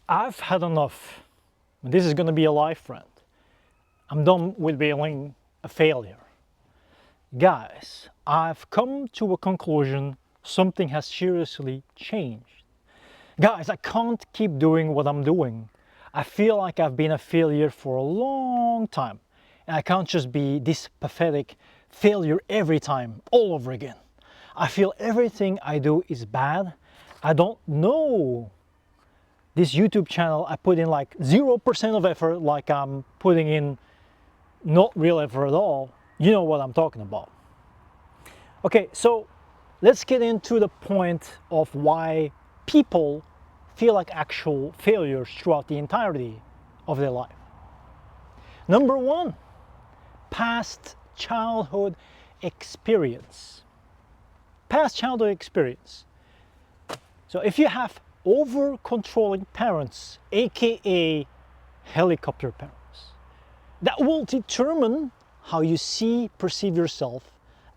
I've had enough. This is going to be a life rant. I'm done with being a failure. Guys, I've come to a conclusion. Something has seriously changed. Guys, I can't keep doing what I'm doing. I feel like I've been a failure for a long time. And I can't just be this pathetic failure every time, all over again. I feel everything I do is bad. I don't know. This YouTube channel, I put in like 0% of effort, like I'm putting in not real effort at all. You know what I'm talking about. Okay, so let's get into the point of why people feel like actual failures throughout the entirety of their life. Number one, past childhood experience. Past childhood experience. So if you have over-controlling parents, aka helicopter parents, that will determine how you see, perceive yourself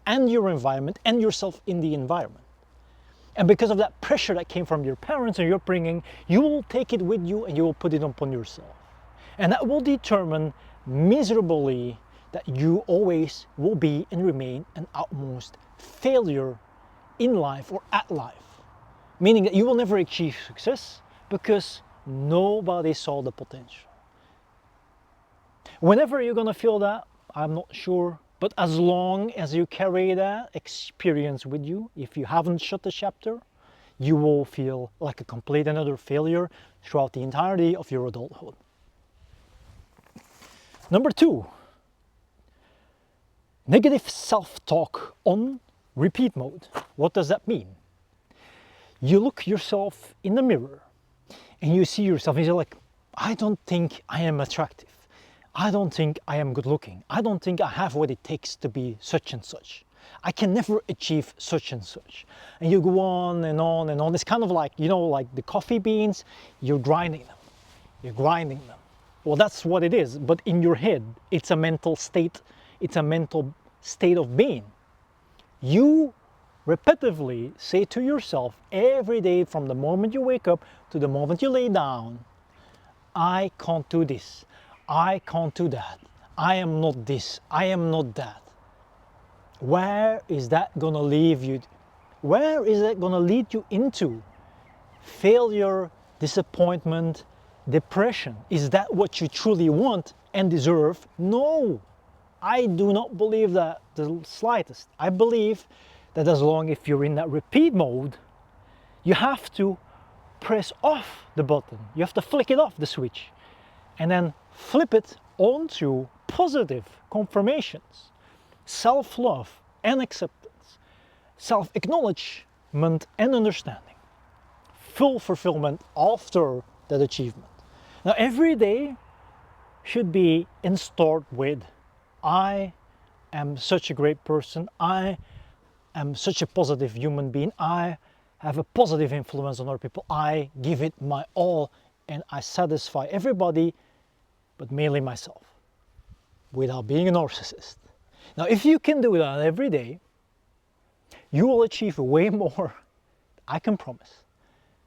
and your environment and yourself in the environment. And because of that pressure that came from your parents and your upbringing, you will take it with you and you will put it upon yourself. And that will determine miserably that you always will be and remain an utmost failure in life or at life. Meaning that you will never achieve success because nobody saw the potential. Whenever you're gonna feel that, I'm not sure, but as long as you carry that experience with you, if you haven't shut the chapter, you will feel like a complete and utter failure throughout the entirety of your adulthood. Number two, negative self-talk on repeat mode. What does that mean? You look yourself in the mirror and you see yourself and you're like, I don't think I am attractive. I don't think I am good looking. I don't think I have what it takes to be such and such. I can never achieve such and such. And you go on and on and on. It's kind of like, you know, like the coffee beans, you're grinding them. You're grinding them. Well, that's what it is. But in your head, it's a mental state. It's a mental state of being. You repetitively say to yourself every day from the moment you wake up to the moment you lay down, I can't do this. I can't do that. I am not this. I am not that. Where is that going to leave you? Where is that going to lead you into? Failure, disappointment, depression. Is that what you truly want and deserve? No, I do not believe that the slightest. I believe that as long as you're in that repeat mode, you have to press off the button. You have to flick it off, the switch, and then flip it onto positive confirmations, self-love and acceptance, self-acknowledgement and understanding, full fulfillment after that achievement. Now every day should be and start with, I am such a great person, I am such a positive human being, I have a positive influence on other people, I give it my all and I satisfy everybody but mainly myself, without being a narcissist. Now, if you can do that every day, you will achieve way more, I can promise,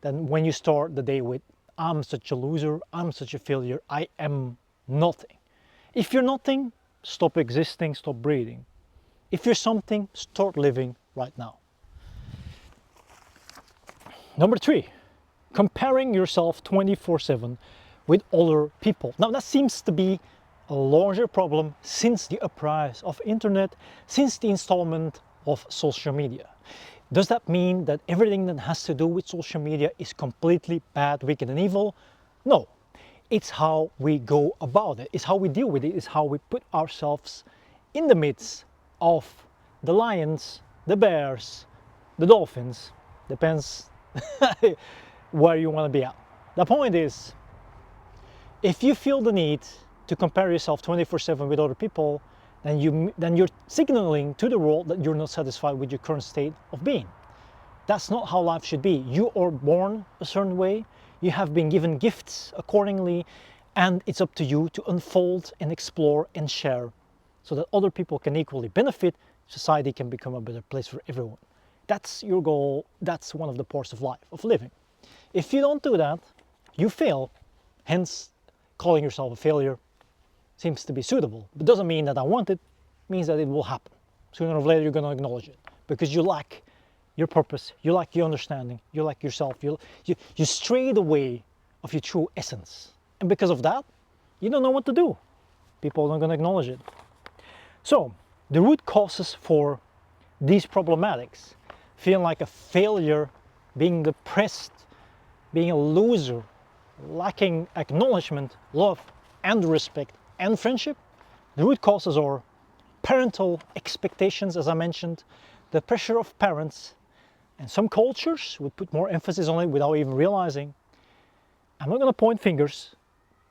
than when you start the day with, I'm such a loser, I'm such a failure, I am nothing. If you're nothing, stop existing, stop breathing. If you're something, start living right now. Number three, comparing yourself 24/7 with other people. Now that seems to be a larger problem since the uprise of internet, since the installment of social media. Does that mean that everything that has to do with social media is completely bad, wicked and evil? No, it's how we go about it, it's how we deal with it, it's how we put ourselves in the midst of the lions, the bears, the dolphins, depends where you want to be at. The point is, if you feel the need to compare yourself 24/7 with other people, then you're signaling to the world that you're not satisfied with your current state of being. That's not how life should be. You are born a certain way, you have been given gifts accordingly, and it's up to you to unfold and explore and share so that other people can equally benefit, society can become a better place for everyone. That's your goal, that's one of the parts of life, of living. If you don't do that, you fail, hence calling yourself a failure seems to be suitable. But doesn't mean that I want it, means that it will happen. Sooner or later you're going to acknowledge it because you lack your purpose, you lack your understanding, you lack yourself, you strayed away of your true essence. And because of that, you don't know what to do. People aren't going to acknowledge it. So, the root causes for these problematics, feeling like a failure, being depressed, being a loser, lacking acknowledgement, love, and respect, and friendship, the root causes are parental expectations, as I mentioned, the pressure of parents, and some cultures would put more emphasis on it without even realizing. I'm not going to point fingers,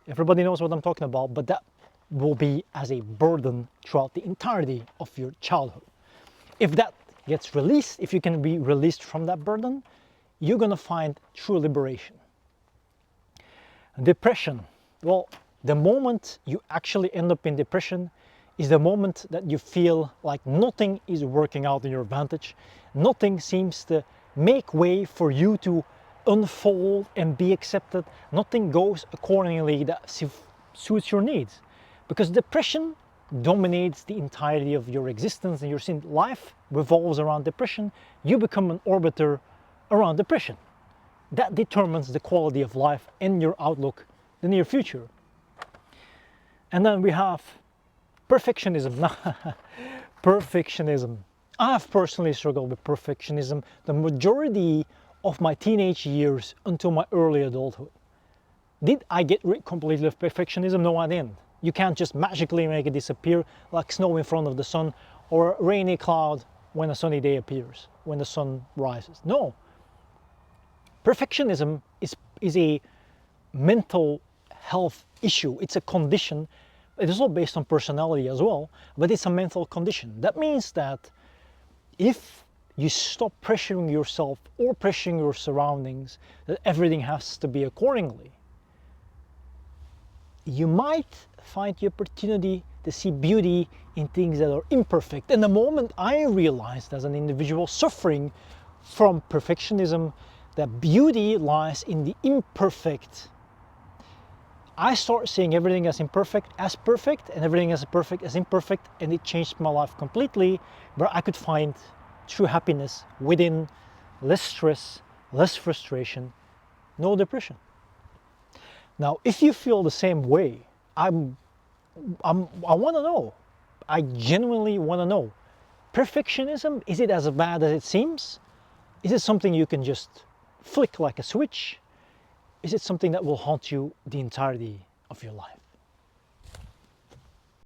everybody knows what I'm talking about, but that will be as a burden throughout the entirety of your childhood. If that gets released, if you can be released from that burden, you're going to find true liberation. Depression. Well, the moment you actually end up in depression is the moment that you feel like nothing is working out in your advantage. Nothing seems to make way for you to unfold and be accepted. Nothing goes accordingly that suits your needs. Because depression dominates the entirety of your existence and your life revolves around depression. You become an orbiter around depression. That determines the quality of life and your outlook, the near future. And then we have perfectionism. Perfectionism. I have personally struggled with perfectionism the majority of my teenage years until my early adulthood. Did I get rid completely of perfectionism? No, I didn't. You can't just magically make it disappear like snow in front of the sun or a rainy cloud when a sunny day appears, when the sun rises. No. Perfectionism is a mental health issue. It's a condition. It is all based on personality as well, but it's a mental condition. That means that if you stop pressuring yourself or pressuring your surroundings that everything has to be accordingly, you might find the opportunity to see beauty in things that are imperfect. And the moment I realized as an individual suffering from perfectionism that beauty lies in the imperfect, I start seeing everything as imperfect as perfect and everything as perfect as imperfect, and it changed my life completely, where I could find true happiness within, less stress, less frustration, no depression. Now, if you feel the same way, I want to know. I genuinely want to know. Perfectionism, is it as bad as it seems? Is it something you can just flick like a switch? Is it something that will haunt you the entirety of your life?